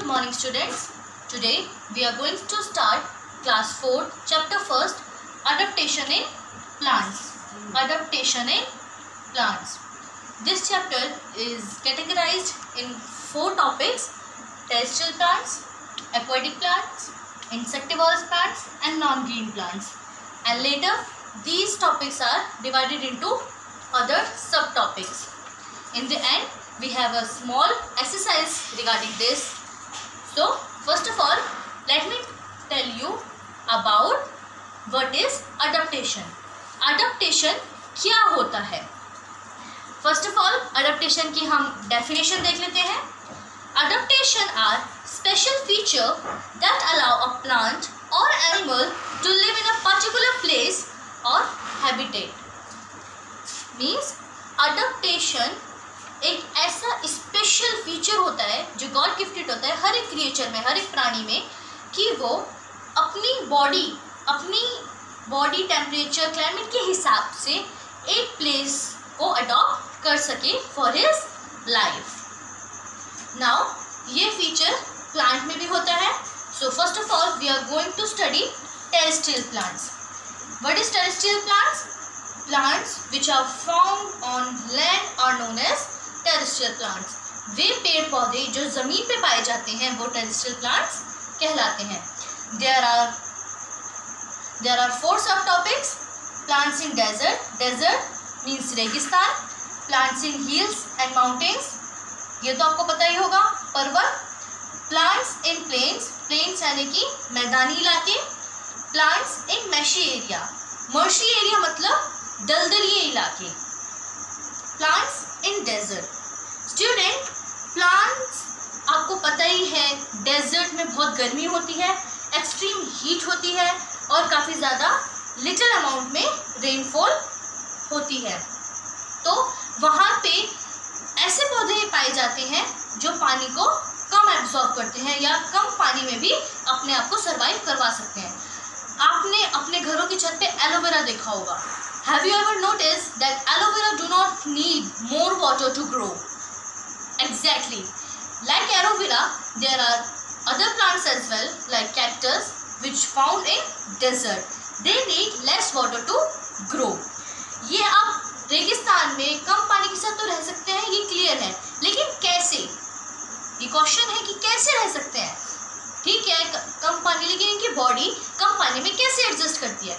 Good morning students. Today we are going to start class 4 chapter 1st adaptation in plants. Adaptation in plants. This chapter is categorized in 4 topics: terrestrial plants, aquatic plants, insectivorous plants and non-green plants. And later these topics are divided into other subtopics. In the end we have a small exercise regarding this. So first of all, let me tell you about what is adaptation. Adaptation क्या होता है? First of all, adaptation की हम definition देख लेते हैं. Adaptation are special feature that allow a plant or animal to live in a particular place or habitat. Means adaptation एक ऐसा स्पेशल फीचर होता है जो गॉड गिफ्टेड होता है हर एक क्रिएचर में, हर एक प्राणी में, कि वो अपनी बॉडी टेम्परेचर क्लाइमेट के हिसाब से एक प्लेस को अडॉप्ट कर सके फॉर हिज लाइफ. नाउ ये फीचर प्लांट में भी होता है. So first of all we are going to study terrestrial plants. What is terrestrial plants? Plants which are found on land are known as terrestrial plants. वे पेड़ पौधे जो ज़मीन पे पाए जाते हैं वो टेरेस्ट्रियल प्लांट्स कहलाते हैं. There are 4 subtopics. Plants in desert. Desert means रेगिस्तान. Plants in hills and mountains, ये तो आपको पता ही होगा, पर्वत. Plants in plains. प्लेन्स यानी कि मैदानी इलाके. Plants in marshy area. Marshy area मतलब दलदली इलाके. Plants in desert. Student, plants आपको पता ही है डेजर्ट में बहुत गर्मी होती है, एक्सट्रीम हीट होती है और काफ़ी ज़्यादा लिटिल अमाउंट में रेनफॉल होती है. तो वहाँ पे ऐसे पौधे पाए जाते हैं जो पानी को कम एब्जॉर्ब करते हैं या कम पानी में भी अपने आप को सर्वाइव करवा सकते हैं. आपने अपने घरों की छत पे एलोवेरा देखा होगा. Have you ever noticed that aloe vera do not need more water to grow? Exactly. Like aloe vera, there are other plants as well, like cactus, which found in desert. They need less water to grow. ये आप रेगिस्तान में कम पानी के साथ तो रह सकते हैं, ये क्लियर है, लेकिन कैसे? ये क्वेश्चन है कि कैसे रह सकते हैं. ठीक है, कम पानी, लेकिन इनकी बॉडी कम पानी में कैसे एडजस्ट करती है.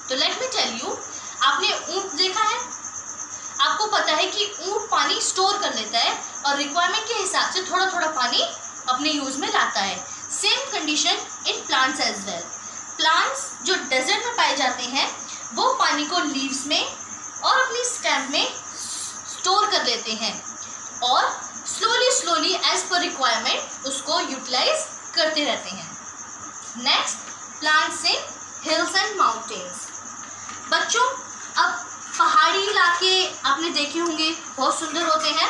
तो लेट मी टेल यू. आपने ऊंट देखा है? आपको पता है कि ऊंट पानी स्टोर कर लेता है और रिक्वायरमेंट के हिसाब से थोड़ा थोड़ा पानी अपने यूज़ में लाता है. Same condition in plants as well. Plants जो डेजर्ट में पाए जाते हैं वो पानी को लीव्स में और अपनी स्टेम में स्टोर कर लेते हैं और स्लोली एज पर रिक्वायरमेंट उसको यूटिलाइज करते रहते हैं. Next, plants in hills and mountains. बच्चों, अब पहाड़ी इलाके आपने देखे होंगे, बहुत सुंदर होते हैं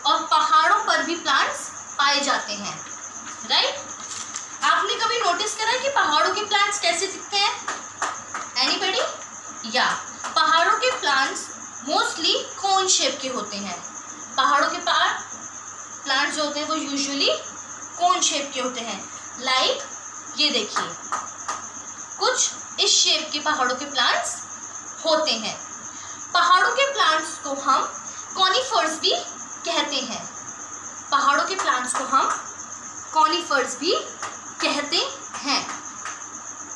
और पहाड़ों पर भी प्लांट्स पाए जाते हैं, राइट? आपने कभी नोटिस करा है कि पहाड़ों के प्लांट्स कैसे दिखते हैं? एनीबडी? या पहाड़ों के प्लांट्स मोस्टली कोन शेप के होते हैं. पहाड़ों के प्लांट्स जो होते हैं वो यूजुअली कोन शेप के होते हैं. लाइक ये देखिए, कुछ इस शेप के पहाड़ों के प्लांट्स होते हैं. पहाड़ों के प्लांट्स को हम कॉनिफर्स भी कहते हैं. पहाड़ों के प्लांट्स को हम कॉनिफर्स भी कहते हैं.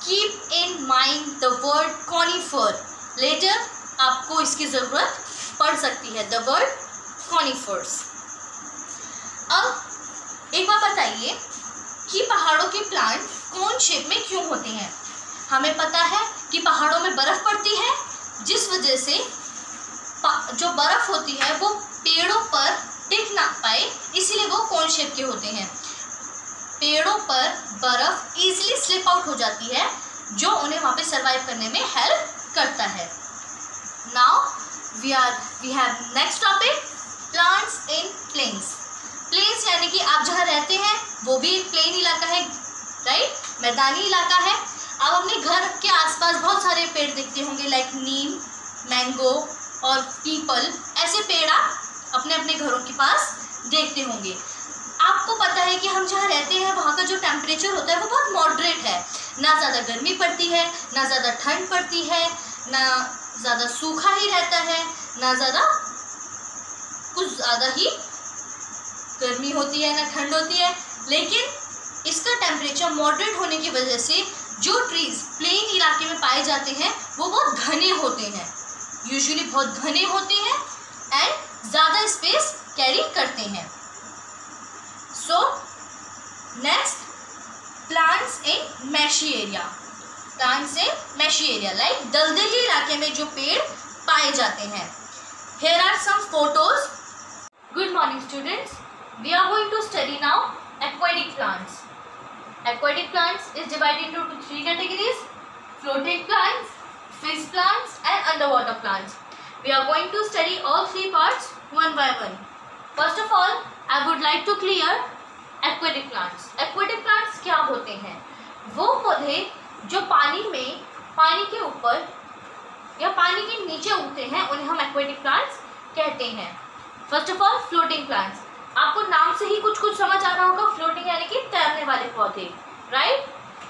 Keep in mind the word conifer. Later आपको इसकी ज़रूरत पड़ सकती है, द वर्ड कॉनिफर्स. अब एक बात बताइए कि पहाड़ों के प्लांट कौन शेप में क्यों होते हैं? हमें पता है कि पहाड़ों में बर्फ़ पड़ती है, जिस वजह से जो बर्फ़ होती है वो पेड़ों पर टिक ना पाए, इसीलिए वो कोन शेप के होते हैं. पेड़ों पर बर्फ़ इजीली स्लिप आउट हो जाती है जो उन्हें वहाँ पे सर्वाइव करने में हेल्प करता है. Now we have next topic, plants in plains. Plains यानी कि आप जहाँ रहते हैं वो भी एक प्लेन इलाका है, राइट? मैदानी इलाका है. आप अपने घर के आसपास बहुत सारे पेड़ देखते होंगे, लाइक नीम, मैंगो और पीपल. ऐसे पेड़ आप अपने अपने घरों के पास देखते होंगे. आपको पता है कि हम जहाँ रहते हैं वहाँ का जो टेम्परेचर होता है वो बहुत मॉडरेट है, ना ज़्यादा गर्मी पड़ती है, ना ज़्यादा ठंड पड़ती है, ना ज़्यादा सूखा ही रहता है, ना ज़्यादा कुछ ज़्यादा ही गर्मी होती है, ना ठंड होती है। लेकिन इसका टेम्परेचर मॉडरेट होने की वजह से जो ट्रीज प्लेन इलाके में पाए जाते हैं वो बहुत घने होते हैं, यूजुअली बहुत घने होते हैं एंड ज़्यादा स्पेस कैरी करते हैं। So next, plants in marshy area. Plants in marshy area like दलदली इलाके में जो पेड़ पाए जाते हैं। Here are some photos. Good morning students. We are going to study now aquatic plants. Aquatic plants is divided into three categories: floating plants, fish plants and underwater plants. We are going to study all three parts one by one. First of all, I would like to clear aquatic plants. Aquatic plants क्या होते हैं? वो पौधे जो पानी में, पानी के ऊपर या पानी के नीचे उगते हैं, उन्हें हम एक्वेटिक प्लांट्स कहते हैं। First of all floating plants, आपको नाम से ही कुछ कुछ समझ आ रहा होगा, फ्लोटिंग यानी कि तैरने वाले पौधे, right.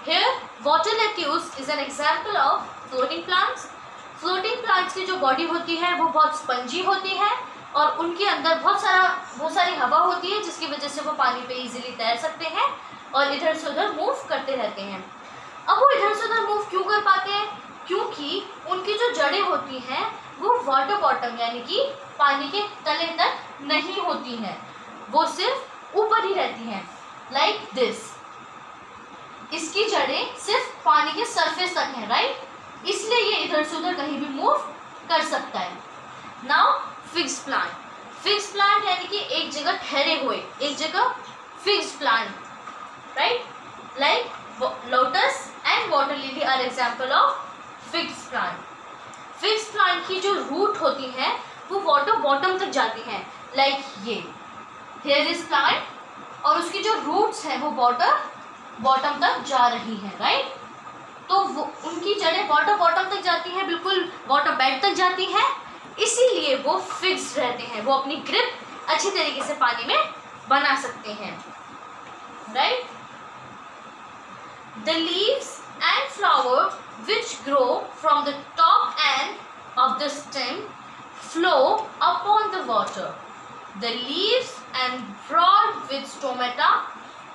Here water lettuce is an example of floating plants. Floating plants की जो बॉडी होती है वो बहुत स्पंजी होती है और उनके अंदर बहुत सारी हवा होती है, जिसकी वजह से वो पानी पे इजीली तैर सकते हैं और इधर से उधर मूव करते रहते हैं। अब वो इधर से उधर मूव क्यों कर पाते हैं? क्योंकि उनकी जो जड़ें होती हैं वो वाटर बॉटम यानी कि पानी के तले तक नहीं होती हैं, वो सिर्फ ऊपर ही रहती हैं, लाइक दिस। इसकी जड़ें सिर्फ पानी के सरफेस तक हैं, राइट, इसलिए ये इधर से उधर कहीं भी मूव कर सकता है। Now fix plant. Fix plant यानी कि एक जगह ठहरे हुए, एक जगह fix plant, right, like lotus and water lily are example of fix plant. Fix plant की जो रूट होती है वो वाटर बॉटम तक जाती हैं, लाइक ये हेयर इज प्लांट और उसकी जो रूट्स हैं वो वाटर बॉटम तक जा रही हैं, राइट। तो वो उनकी जड़ें वाटर बॉटम तक जाती हैं, बिल्कुल वाटर बेड तक जाती हैं, इसीलिए वो फिक्स रहते हैं, वो अपनी ग्रिप अच्छी तरीके से पानी में बना सकते हैं, right. The leaves and flower which grow from the top end of the stem flow upon the water. The leaves and broad with stomata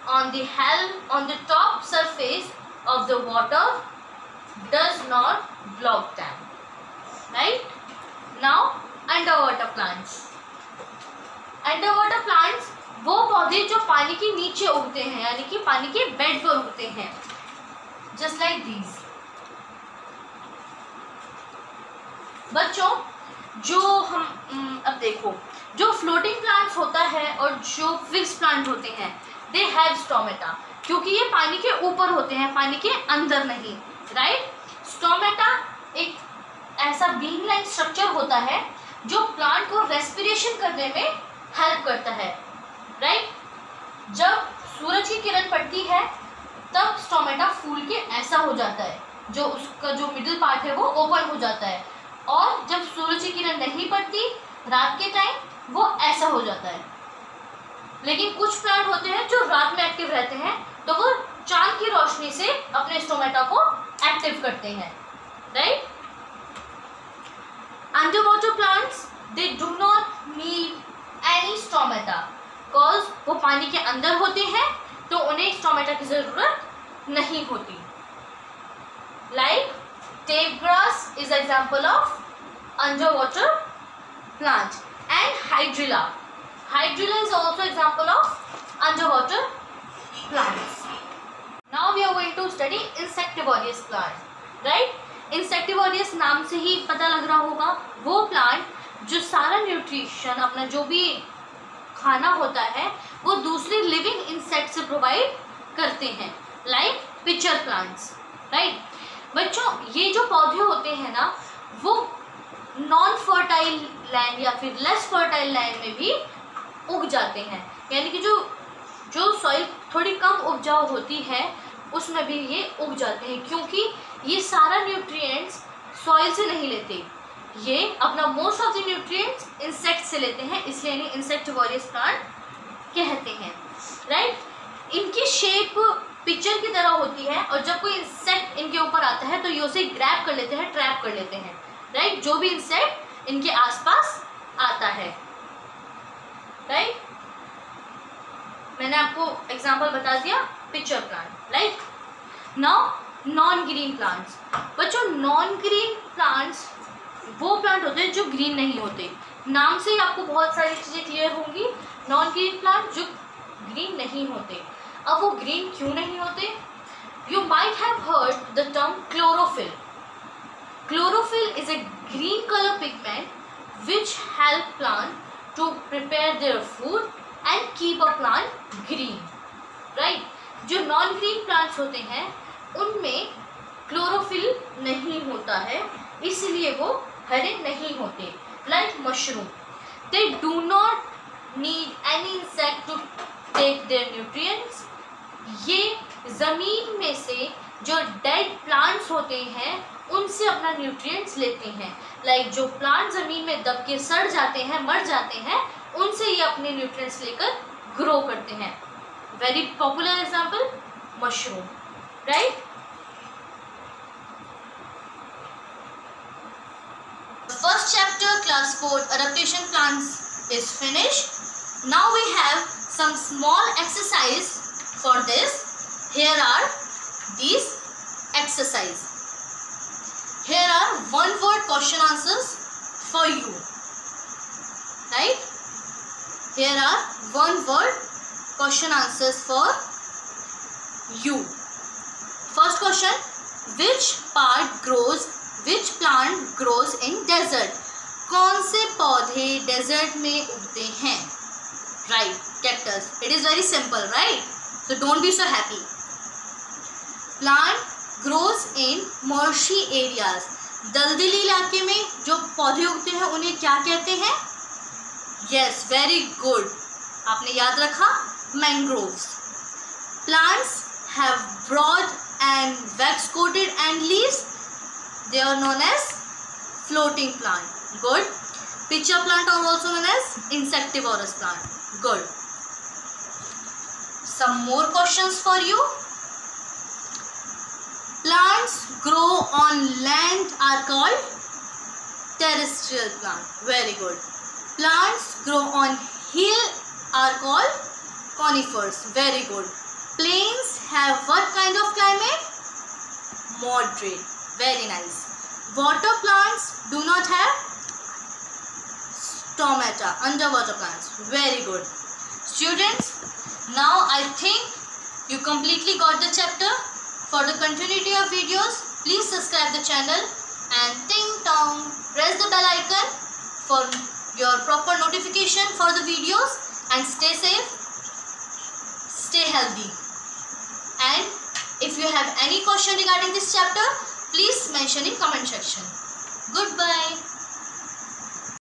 on the top surface of the water does not block them. Right? Now underwater plants. Underwater plants वो पौधे जो पानी के नीचे उगते हैं, यानी कि पानी के बेड पर उगते हैं, जस्ट लाइक दीज। बच्चों, जो हम अब देखो, जो फ्लोटिंग प्लांट्स होता है और जो फिक्स प्लांट होते हैं, दे हैव स्टोमेटा, क्योंकि ये पानी के ऊपर होते हैं, पानी के अंदर नहीं, राइट। स्टोमेटा एक ऐसा बीन लाइक स्ट्रक्चर होता है जो प्लांट को रेस्पिरेशन करने में हेल्प करता है, राइट। जब सूरज की किरण पड़ती है तब स्टोमेटा फूल के ऐसा हो जाता है, जो उसका जो मिडिल पार्ट है वो ओपन हो जाता है, और जब सूरज की किरण नहीं पड़ती रात के टाइम वो ऐसा हो जाता है। लेकिन कुछ प्लांट होते हैं जो रात में एक्टिव रहते हैं, तो वो चांद की रोशनी से अपने स्टोमेटा को एक्टिव करते हैं, right. Underwater plants they do not need any stomata, because वो पानी के अंदर होते हैं तो उन्हें स्टोमेटा की जरूरत नहीं होती। Like tape grass is example of underwater plant and hydrilla. Hydrilla is also example of underwater plants. Now we are going to study insectivorous plant, right. Insectivorous नाम से ही पता लग रहा होगा, वो प्लांट जो सारा न्यूट्रिशन, अपना जो भी खाना होता है वो दूसरे लिविंग इंसेक्ट से प्रोवाइड करते हैं, लाइक पिचर प्लांट्स, राइट। बच्चों, ये जो पौधे होते हैं ना, वो नॉन फर्टाइल लैंड या फिर लेस फर्टाइल लैंड में भी उग जाते हैं, यानी कि जो सॉइल थोड़ी कम उपजाऊ होती है उसमें भी ये उग जाते हैं, क्योंकि ये सारा न्यूट्रिएंट्स सॉइल से नहीं लेते, ये अपना most of the nutrients insect से लेते हैं, इसलिए इन्हें इंसेक्टिवोरियस प्लांट कहते हैं, राइट। इनकी शेप पिक्चर की तरह होती है और जब कोई इंसेक्ट इनके ऊपर आता है तो ये उसे ग्रैब कर लेते हैं, ट्रैप कर लेते हैं, राइट, जो भी इंसेक्ट इनके आसपास आता है, राइट। मैंने आपको एग्जांपल बता दिया pitcher plant, right. Now non green plants. बच्चों नॉन ग्रीन प्लांट्स वो प्लांट होते हैं जो ग्रीन नहीं होते। नाम से ही आपको बहुत सारी चीज़ें क्लियर होंगी। नॉन ग्रीन प्लांट जो ग्रीन नहीं होते। अब वो ग्रीन क्यों नहीं होते? You might have heard the term chlorophyll. Chlorophyll is a green color pigment which help plant to prepare their food and keep a plant green, right? जो non green plants होते हैं उनमें क्लोरोफिल नहीं होता है, इसलिए वो हरे नहीं होते। Like mushroom, they do not need any insect to take their nutrients. ये ज़मीन में से जो डेड प्लांट्स होते हैं उनसे अपना न्यूट्रिएंट्स लेते हैं। लाइक जो प्लांट ज़मीन में दब के सड़ जाते हैं, मर जाते हैं, उनसे ये अपने न्यूट्रिएंट्स लेकर ग्रो करते हैं। Very popular example mushroom, right. First chapter class 4 adaptation plants is finished. Now we have some small exercise for this. Here are these exercise. Here are one word question answers for you, right? Here are one word question answers for you. First question, which plant grows in desert? कौन से पौधे desert में उगते हैं? Right, cactus. It is very simple, right? So don't be so happy. Plant grows in marshy areas. दलदली इलाके में जो पौधे उगते हैं उन्हें क्या कहते हैं? Yes, very good. आपने याद रखा, mangroves. Plants have broad and wax coated and leaves. They are known as floating plant. Good. Pitcher plant are also known as insectivorous plant. Good. Some more questions for you. Plants grow on land are called terrestrial plant. Very good. Plants grow on hill are called conifers. Very good. Plains have what kind of climate? Moderate. Very nice. Water plants do not have stomata. Underwater plants. Very good. Students, now I think you completely got the chapter. For the continuity of videos, please subscribe the channel and ting tong press the bell icon for your proper notification for the videos, and stay safe, stay healthy. And if you have any question regarding this chapter, please mention in comment section. Goodbye.